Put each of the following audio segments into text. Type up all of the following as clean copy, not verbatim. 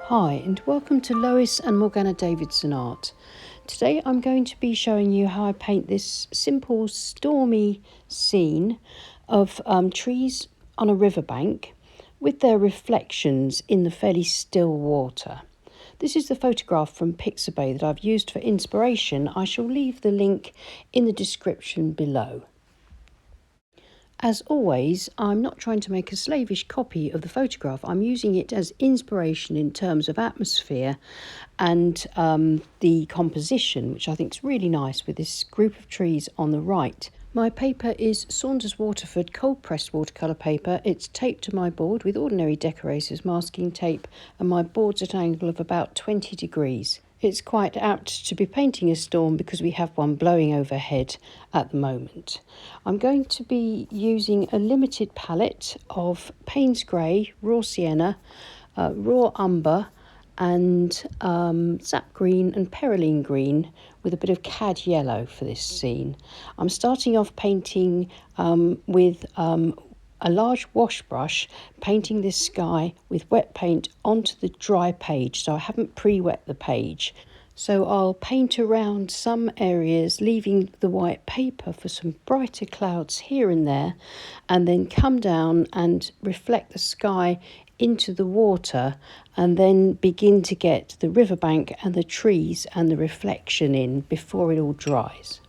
Hi and welcome to Lois and Morgana Davidson Art. Today I'm going to be showing you how I paint this simple stormy scene of trees on a riverbank with their reflections in the fairly still water. This is the photograph from Pixabay that I've used for inspiration. I shall leave the link in the description below. As always, I'm not trying to make a slavish copy of the photograph. I'm using it as inspiration in terms of atmosphere and the composition, which I think is really nice with this group of trees on the right. My paper is Saunders Waterford cold pressed watercolour paper. It's taped to my board with ordinary decorator's masking tape, and my board's at an angle of about 20 degrees. It's quite apt to be painting a storm because we have one blowing overhead at the moment. I'm going to be using a limited palette of Payne's Grey, raw sienna, raw umber and sap green and perylene green with a bit of cad yellow for this scene. I'm starting off painting with a large wash brush, painting this sky with wet paint onto the dry page, so I haven't pre-wet the page. So I'll paint around some areas, leaving the white paper for some brighter clouds here and there, and then come down and reflect the sky into the water, and then begin to get the riverbank and the trees and the reflection in before it all dries.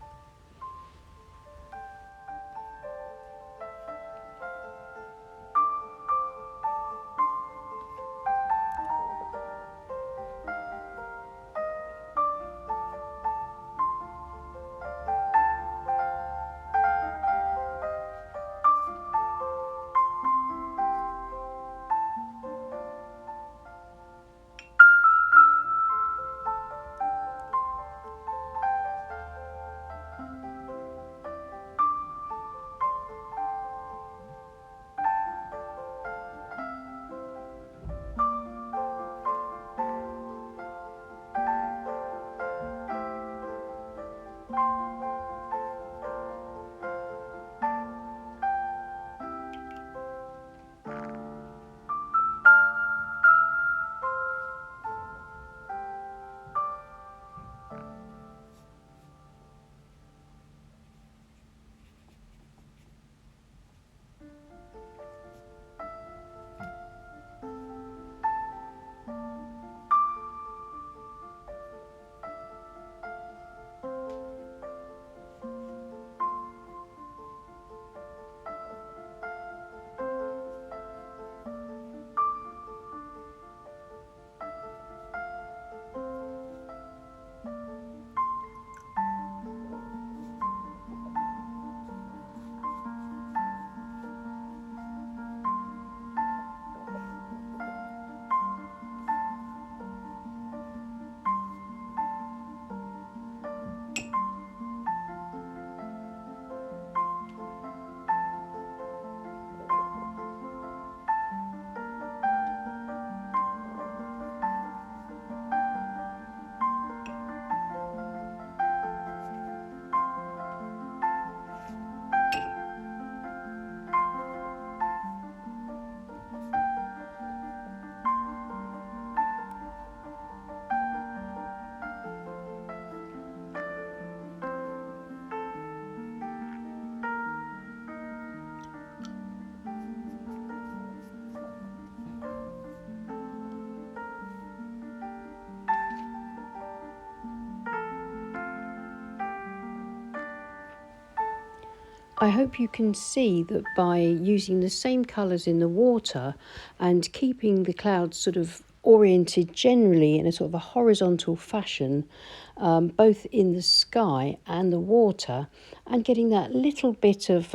I hope you can see that by using the same colours in the water and keeping the clouds sort of oriented generally in a sort of a horizontal fashion, both in the sky and the water, and getting that little bit of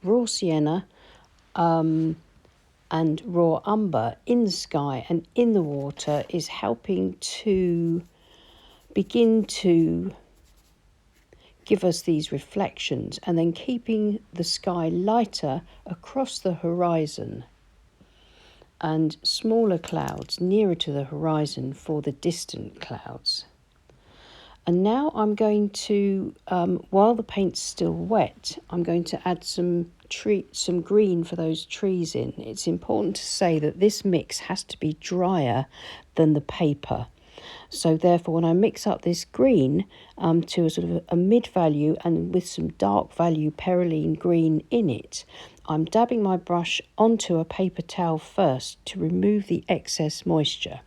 raw sienna and raw umber in the sky and in the water is helping to begin to give us these reflections, and then keeping the sky lighter across the horizon and smaller clouds nearer to the horizon for the distant clouds. And now I'm going to, while the paint's still wet, I'm going to add some some green for those trees in, it's important to say that this mix has to be drier than the paper. So therefore, when I mix up this green to a sort of a mid value and with some dark value perylene green in it, I'm dabbing my brush onto a paper towel first to remove the excess moisture.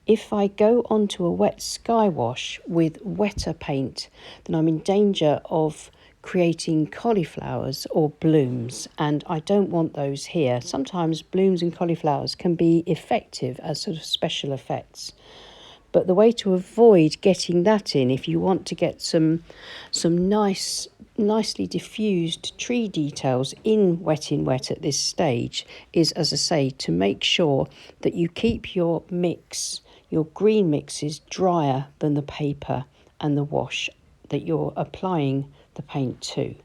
If I go onto a wet sky wash with wetter paint, then I'm in danger of creating cauliflowers or blooms, and I don't want those here. Sometimes blooms and cauliflowers can be effective as sort of special effects. But the way to avoid getting that in, if you want to get some nicely diffused tree details in wet at this stage, is, as I say, to make sure that you keep your green mixes drier than the paper and the wash that you're applying the paint to.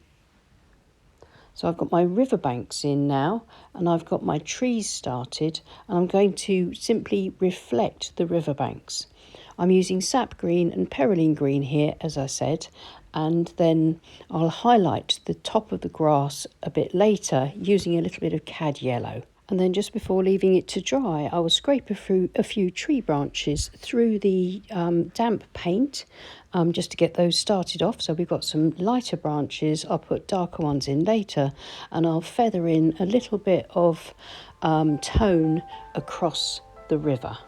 So I've got my riverbanks in now, and I've got my trees started, and I'm going to simply reflect the riverbanks. I'm using sap green and perylene green here, as I said, and then I'll highlight the top of the grass a bit later using a little bit of cad yellow. And then just before leaving it to dry, I will scrape a few tree branches through the damp paint just to get those started off. So we've got some lighter branches. I'll put darker ones in later, and I'll feather in a little bit of tone across the river.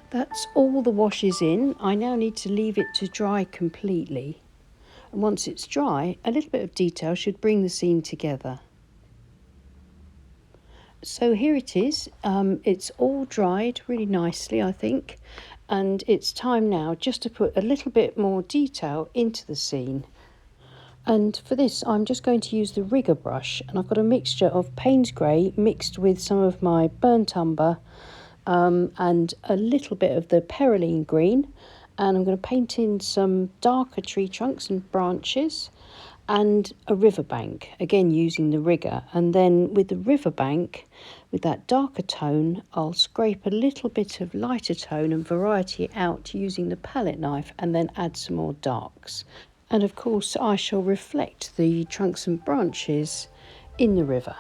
That's all the washes in. I now need to leave it to dry completely. And once it's dry, a little bit of detail should bring the scene together. So here it is. It's all dried really nicely, I think. And it's time now just to put a little bit more detail into the scene. And for this, I'm just going to use the rigger brush. And I've got a mixture of Payne's grey mixed with some of my burnt umber, and a little bit of the perylene green, and I'm going to paint in some darker tree trunks and branches and a riverbank, again using the rigger. And then with the riverbank, with that darker tone, I'll scrape a little bit of lighter tone and variety out using the palette knife, and then add some more darks. And of course I shall reflect the trunks and branches in the river.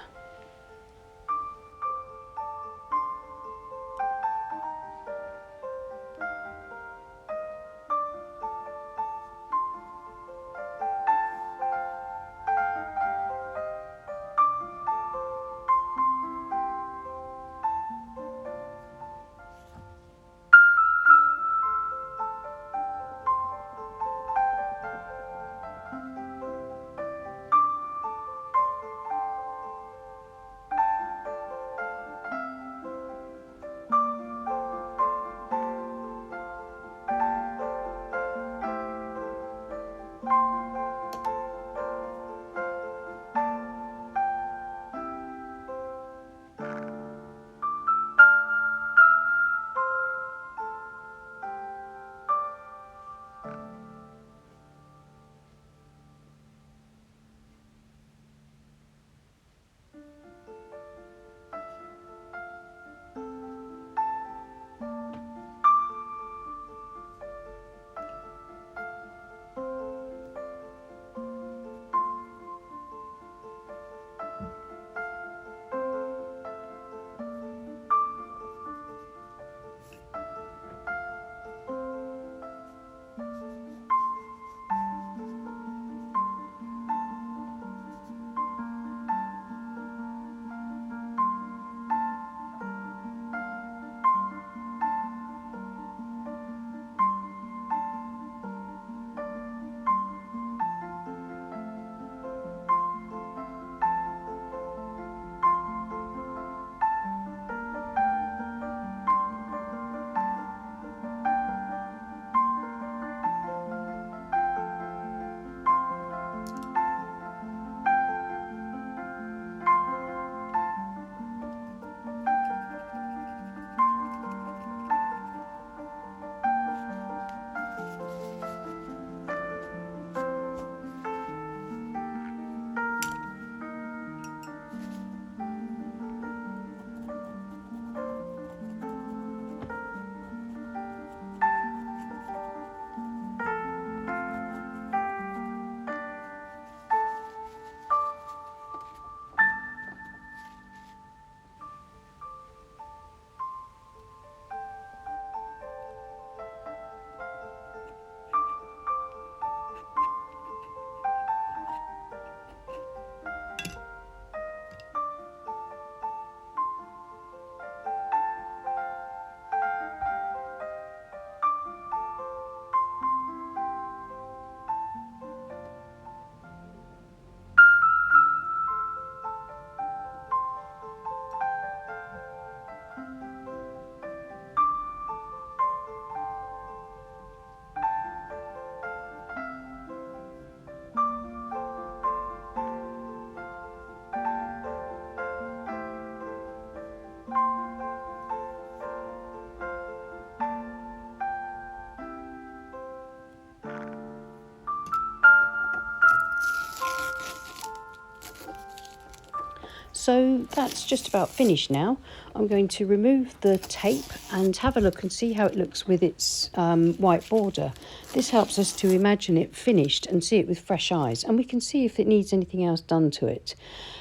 So that's just about finished now. I'm going to remove the tape and have a look and see how it looks with its white border. This helps us to imagine it finished and see it with fresh eyes, and we can see if it needs anything else done to it.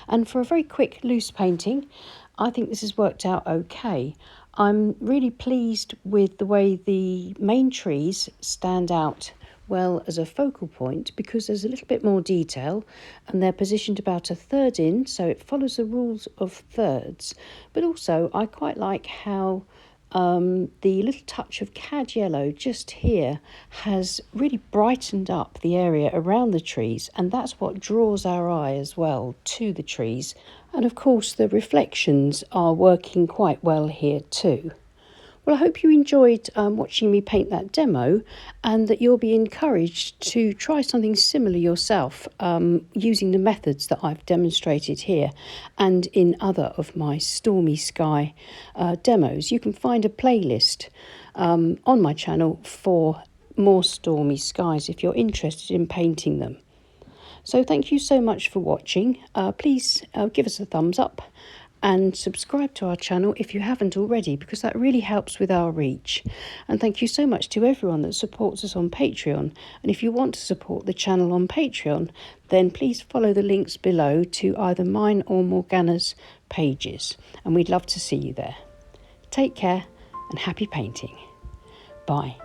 And for a very quick loose painting, I think this has worked out okay. I'm really pleased with the way the main trees stand out well as a focal point, because there's a little bit more detail and they're positioned about a third in, so it follows the rules of thirds. But also I quite like how the little touch of cad yellow just here has really brightened up the area around the trees, and that's what draws our eye as well to the trees. And of course the reflections are working quite well here too. Well, I hope you enjoyed watching me paint that demo, and that you'll be encouraged to try something similar yourself using the methods that I've demonstrated here and in other of my Stormy Sky demos. You can find a playlist on my channel for more stormy skies if you're interested in painting them. So thank you so much for watching. Please give us a thumbs up and subscribe to our channel if you haven't already, because that really helps with our reach. And thank you so much to everyone that supports us on Patreon. And if you want to support the channel on Patreon, then please follow the links below to either mine or Morgana's pages, and we'd love to see you there. Take care and happy painting. Bye.